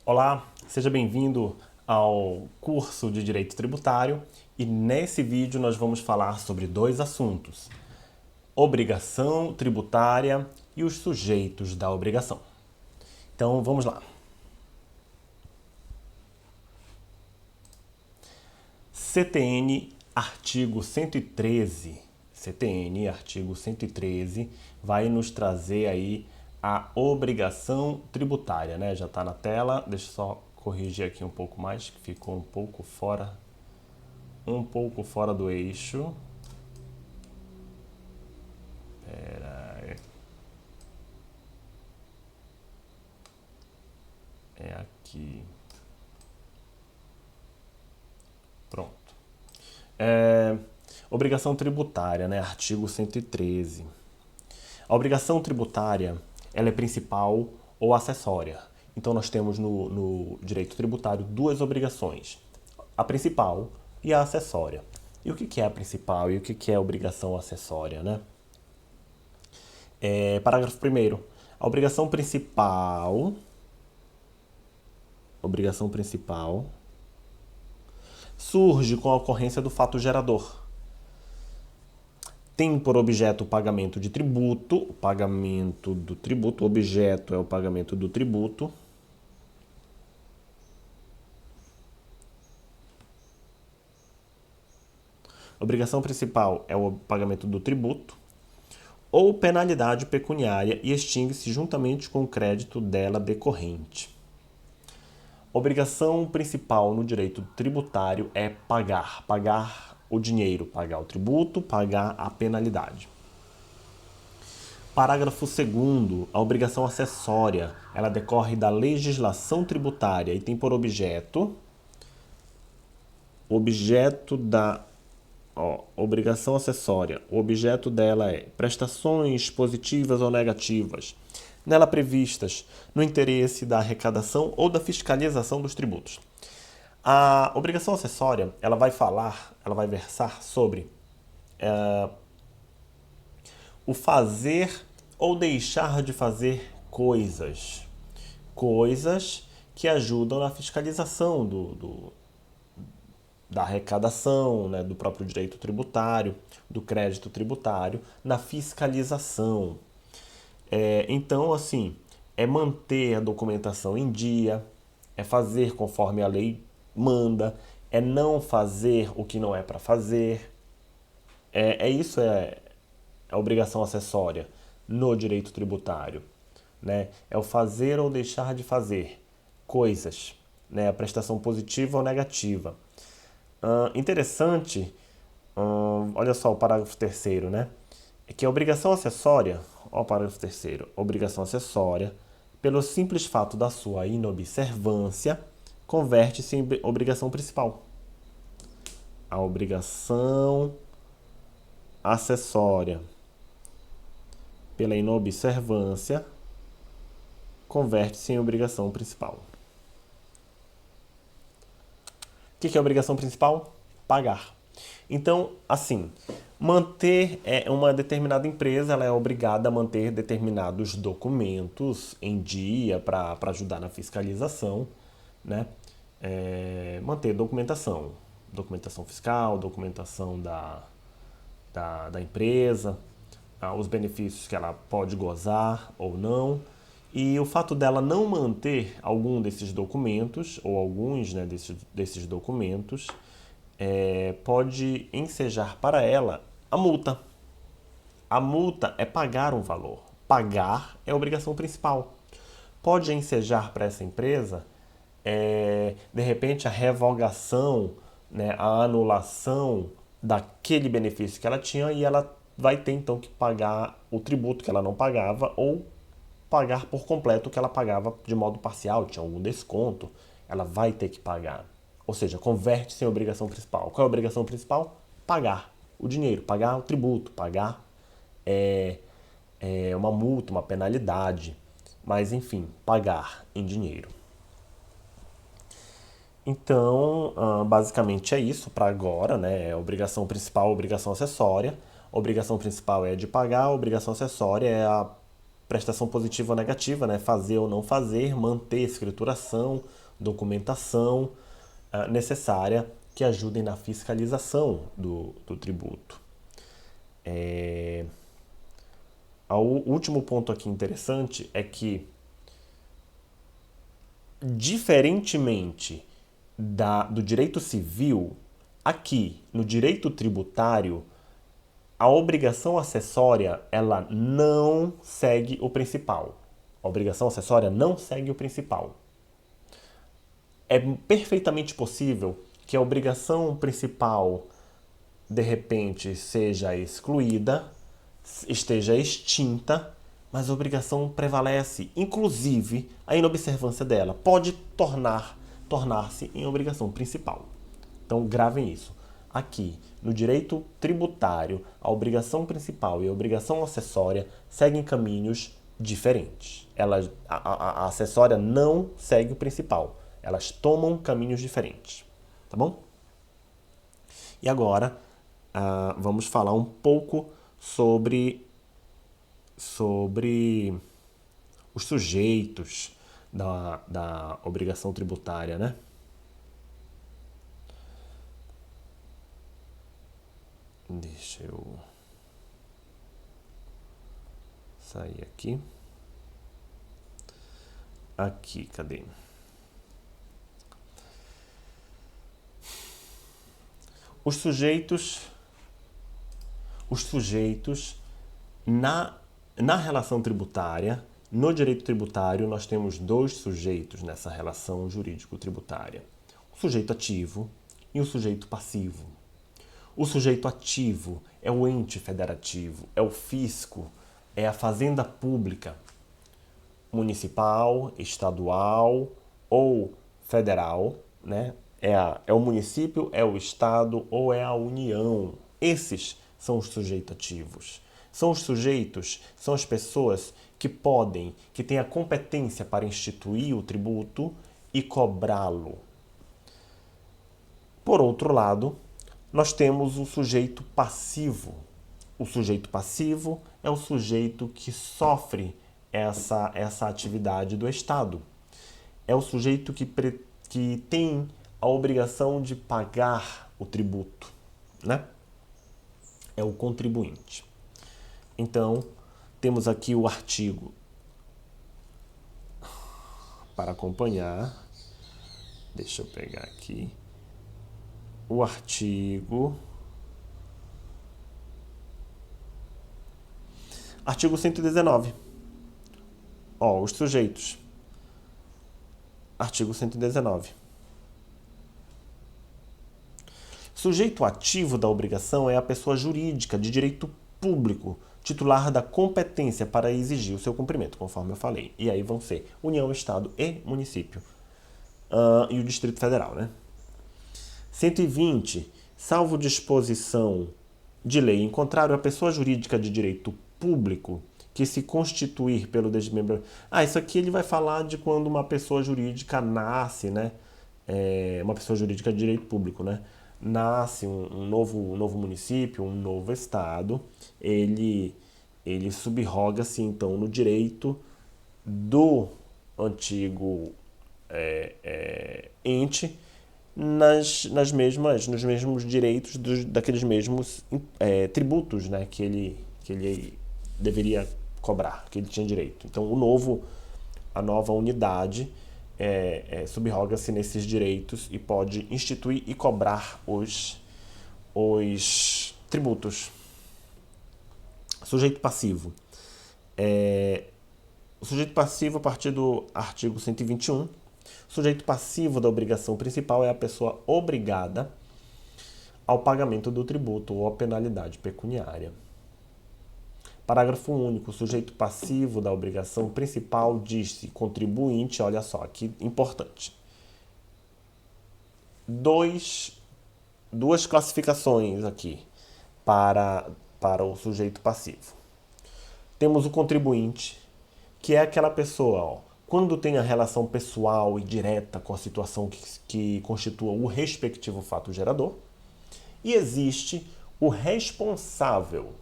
Olá, seja bem-vindo ao curso de Direito Tributário e nesse vídeo nós vamos falar sobre dois assuntos: obrigação tributária e os sujeitos da obrigação. Então vamos lá. CTN artigo 113. CTN artigo 113 vai nos trazer aí a obrigação tributária, né? Já está na tela. Deixa eu só corrigir aqui um pouco mais, que ficou um pouco fora do eixo. É aqui. Pronto. Obrigação tributária, né? Artigo 113. A obrigação tributária, ela é principal ou acessória. Então nós temos no direito tributário duas obrigações: a principal e a acessória. E o que é a principal e o que é a obrigação acessória, né? Parágrafo 1º. A obrigação principal surge com a ocorrência do fato gerador. Tem por objeto o pagamento de tributo, o pagamento do tributo, o objeto é o pagamento do tributo. A obrigação principal é o pagamento do tributo ou penalidade pecuniária e extingue-se juntamente com o crédito dela decorrente. Obrigação principal no direito tributário é pagar o dinheiro, pagar o tributo, pagar a penalidade. Parágrafo 2º, a obrigação acessória, ela decorre da legislação tributária e tem por objeto obrigação acessória. O objeto dela é prestações positivas ou negativas, nela previstas no interesse da arrecadação ou da fiscalização dos tributos. A obrigação acessória, ela vai versar sobre o fazer ou deixar de fazer coisas que ajudam na fiscalização da arrecadação, né, do próprio direito tributário, do crédito tributário, na fiscalização. Então, assim, é manter a documentação em dia, é fazer conforme a lei manda, é não fazer o que não é para fazer. Isso a obrigação acessória no direito tributário, né? É o fazer ou deixar de fazer coisas, né? A prestação positiva ou negativa. Interessante, olha só o parágrafo 3º, né? É que a obrigação acessória, ó o parágrafo 3º, obrigação acessória, pelo simples fato da sua inobservância, converte-se em obrigação principal. A obrigação acessória, pela inobservância, converte-se em obrigação principal. O que é a obrigação principal? Pagar. Então, assim, manter uma determinada empresa, ela é obrigada a manter determinados documentos em dia para ajudar na fiscalização, né? Manter documentação fiscal, documentação da empresa, os benefícios que ela pode gozar ou não. E o fato dela não manter algum desses documentos, ou alguns, né, desses documentos, pode ensejar para ela a multa. A multa é pagar um valor. Pagar é a obrigação principal. Pode ensejar para essa empresa, de repente, a revogação, né, a anulação daquele benefício que ela tinha e ela vai ter então que pagar o tributo que ela não pagava ou pagar por completo o que ela pagava de modo parcial, tinha algum desconto, ela vai ter que pagar. Ou seja, converte-se em obrigação principal. Qual é a obrigação principal? Pagar o dinheiro, pagar o tributo, pagar uma multa, uma penalidade. Mas, enfim, pagar em dinheiro. Então, basicamente é isso para agora, né? Obrigação principal, obrigação acessória. A obrigação principal é de pagar, a obrigação acessória é a prestação positiva ou negativa, né? Fazer ou não fazer, manter escrituração, documentação necessária que ajudem na fiscalização do tributo. O último ponto aqui interessante é que, diferentemente do direito civil, aqui no direito tributário, a obrigação acessória ela não segue o principal. A obrigação acessória não segue o principal. É perfeitamente possível que a obrigação principal, de repente, seja excluída, esteja extinta, mas a obrigação prevalece. Inclusive, a inobservância dela pode tornar-se em obrigação principal. Então, gravem isso. Aqui, no direito tributário, a obrigação principal e a obrigação acessória seguem caminhos diferentes. A acessória não segue o principal. Elas tomam caminhos diferentes. Tá bom? E agora, vamos falar um pouco sobre os sujeitos da obrigação tributária, né? Deixa eu sair aqui. Aqui, cadê? Os sujeitos na relação tributária, no direito tributário, nós temos dois sujeitos nessa relação jurídico-tributária. O sujeito ativo e o sujeito passivo. O sujeito ativo é o ente federativo, é o fisco, é a fazenda pública, municipal, estadual ou federal, né? É o município, é o estado ou é a União. Esses são os sujeitos ativos. São os sujeitos, são as pessoas que têm a competência para instituir o tributo e cobrá-lo. Por outro lado, nós temos o sujeito passivo. O sujeito passivo é o sujeito que sofre essa atividade do Estado. É o sujeito que tem a obrigação de pagar o tributo, né? É o contribuinte. Então, temos aqui o artigo para acompanhar. Deixa eu pegar aqui. O artigo 119. Os sujeitos. Artigo 119. Sujeito ativo da obrigação é a pessoa jurídica de direito público, titular da competência para exigir o seu cumprimento, conforme eu falei. E aí vão ser União, Estado e município. E o Distrito Federal, né? 120. Salvo disposição de lei em contrário, a pessoa jurídica de direito público que se constituir pelo desmembramento... isso aqui ele vai falar de quando uma pessoa jurídica nasce, né? Uma pessoa jurídica de direito público, né? Nasce um novo município, um novo estado, ele subroga-se, então, no direito do antigo ente, nos mesmos direitos daqueles mesmos tributos, né, que ele deveria cobrar, que ele tinha direito. Então, a nova unidade subroga-se nesses direitos e pode instituir e cobrar os tributos. Sujeito passivo. O sujeito passivo, a partir do artigo 121, o sujeito passivo da obrigação principal é a pessoa obrigada ao pagamento do tributo ou à penalidade pecuniária. Parágrafo único. O sujeito passivo da obrigação principal diz-se contribuinte, olha só, que importante. Duas classificações aqui para o sujeito passivo. Temos o contribuinte, que é aquela pessoa, quando tem a relação pessoal e direta com a situação que constitua o respectivo fato gerador. E existe o responsável,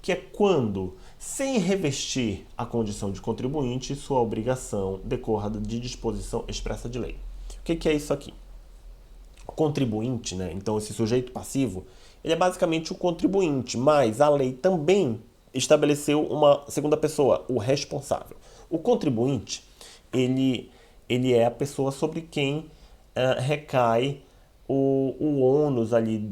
que é quando, sem revestir a condição de contribuinte, sua obrigação decorra de disposição expressa de lei. O que é isso aqui? O contribuinte, né? Então esse sujeito passivo, ele é basicamente o contribuinte, mas a lei também estabeleceu uma segunda pessoa, o responsável. O contribuinte, ele é a pessoa sobre quem recai o ônus ali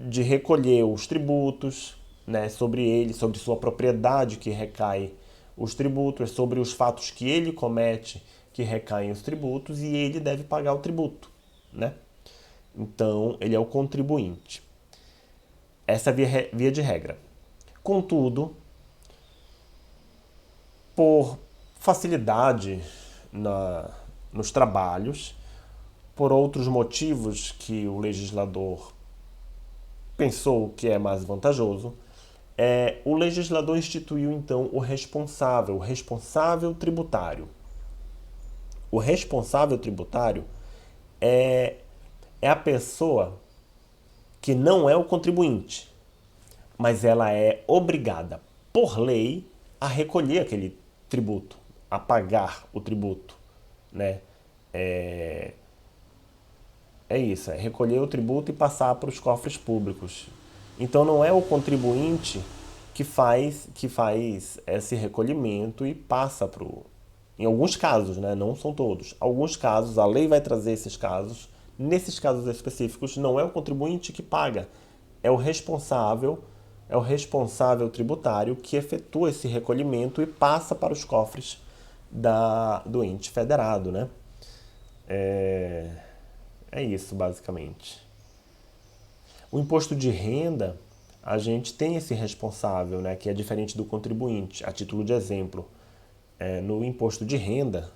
de recolher os tributos, né, sobre ele, sobre sua propriedade que recai os tributos, sobre os fatos que ele comete que recaem os tributos e ele deve pagar o tributo, né? Então, ele é o contribuinte. Essa é a via de regra. Contudo, por facilidade nos trabalhos, por outros motivos que o legislador pensou que é mais vantajoso, o legislador instituiu então o responsável tributário. O responsável tributário é a pessoa que não é o contribuinte, mas ela é obrigada por lei a recolher aquele tributo, a pagar o tributo, né? É isso, é recolher o tributo e passar para os cofres públicos. Então não é o contribuinte que faz esse recolhimento e passa para o... Em alguns casos, né? Não são todos. Alguns casos, a lei vai trazer esses casos. Nesses casos específicos, não é o contribuinte que paga, é o responsável tributário que efetua esse recolhimento e passa para os cofres do ente federado, né? É isso, basicamente. O imposto de renda, a gente tem esse responsável, né, que é diferente do contribuinte. A título de exemplo, no imposto de renda,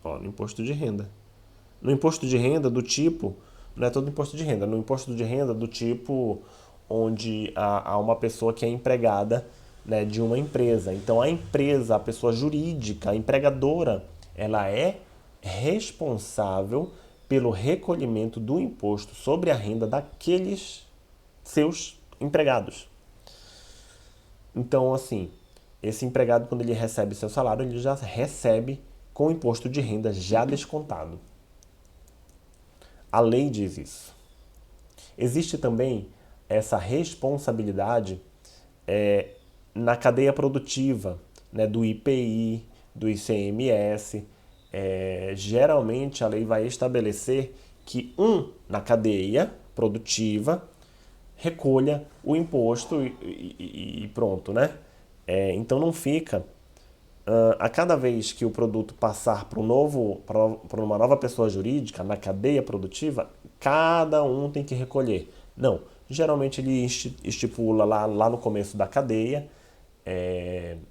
no imposto de renda do tipo, não é todo imposto de renda, no imposto de renda do tipo onde há uma pessoa que é empregada, né, de uma empresa. Então a empresa, a pessoa jurídica, a empregadora, ela é responsável pelo recolhimento do imposto sobre a renda daqueles seus empregados. Então, assim, esse empregado, quando ele recebe seu salário, ele já recebe com o imposto de renda já descontado. A lei diz isso. Existe também essa responsabilidade na cadeia produtiva, né, do IPI, do ICMS. Geralmente a lei vai estabelecer que na cadeia produtiva recolha o imposto e pronto, né? Então não fica a cada vez que o produto passar para uma nova pessoa jurídica na cadeia produtiva, cada um tem que recolher. Não, geralmente ele estipula lá no começo da cadeia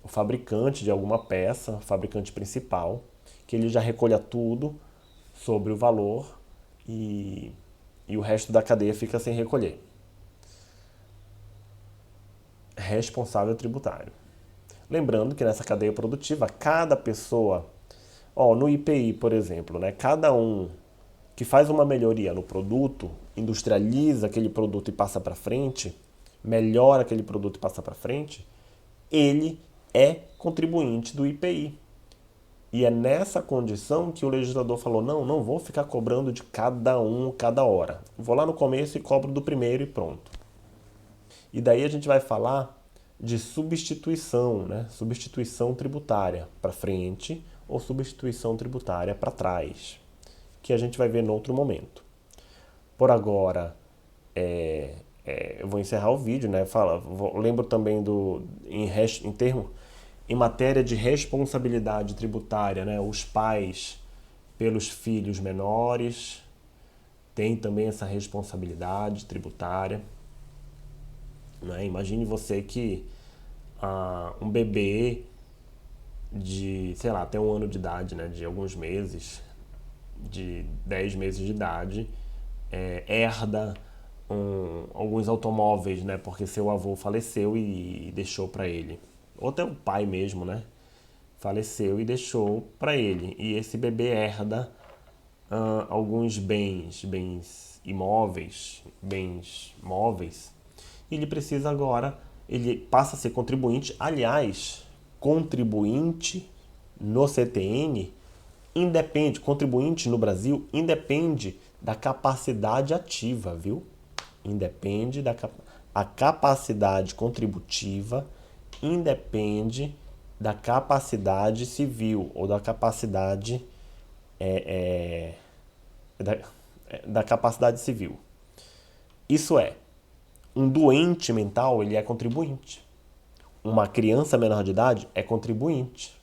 o fabricante de alguma peça, o fabricante principal, que ele já recolha tudo sobre o valor e o resto da cadeia fica sem recolher. Responsável tributário. Lembrando que nessa cadeia produtiva, cada pessoa, no IPI, por exemplo, né, cada um que faz uma melhoria no produto, industrializa aquele produto e passa para frente, melhora aquele produto e passa para frente, ele é contribuinte do IPI. E é nessa condição que o legislador falou, não vou ficar cobrando de cada um, cada hora. Vou lá no começo e cobro do primeiro e pronto. E daí a gente vai falar de substituição, né? Substituição tributária para frente ou substituição tributária para trás, que a gente vai ver em outro momento. Por agora, eu vou encerrar o vídeo, né? Lembro também em matéria de responsabilidade tributária, né? Os pais pelos filhos menores têm também essa responsabilidade tributária. Né? Imagine você que um bebê de, sei lá, até 1 ano de idade, né? De alguns meses, de 10 meses de idade, herda alguns automóveis, né? Porque seu avô faleceu e deixou para ele. Ou até o pai mesmo, né? Faleceu e deixou para ele. E esse bebê herda alguns bens imóveis, bens móveis, ele precisa agora, ele passa a ser contribuinte. Aliás, contribuinte no CTN independe, contribuinte no Brasil independe da capacidade ativa, viu? Independe a capacidade contributiva independe da capacidade civil ou da capacidade da capacidade civil. Isso é, um doente mental ele é contribuinte. Uma criança menor de idade é contribuinte.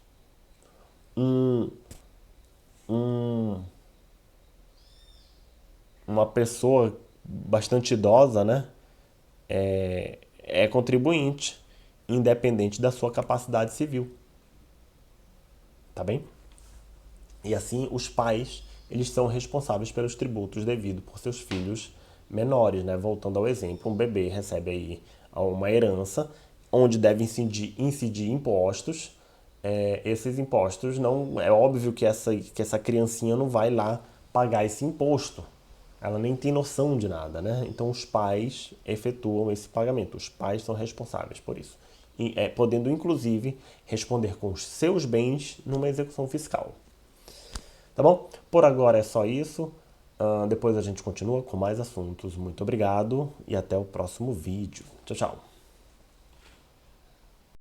Uma pessoa bastante idosa, né, é contribuinte, independente da sua capacidade civil. Tá bem? E assim, os pais, eles são responsáveis pelos tributos devidos por seus filhos menores, né? Voltando ao exemplo, um bebê recebe aí uma herança, onde deve incidir impostos. Esses impostos, não é óbvio que essa criancinha não vai lá pagar esse imposto. Ela nem tem noção de nada, né? Então os pais efetuam esse pagamento. Os pais são responsáveis por isso. Podendo, inclusive, responder com os seus bens numa execução fiscal. Tá bom? Por agora é só isso. Depois a gente continua com mais assuntos. Muito obrigado e até o próximo vídeo. Tchau, tchau.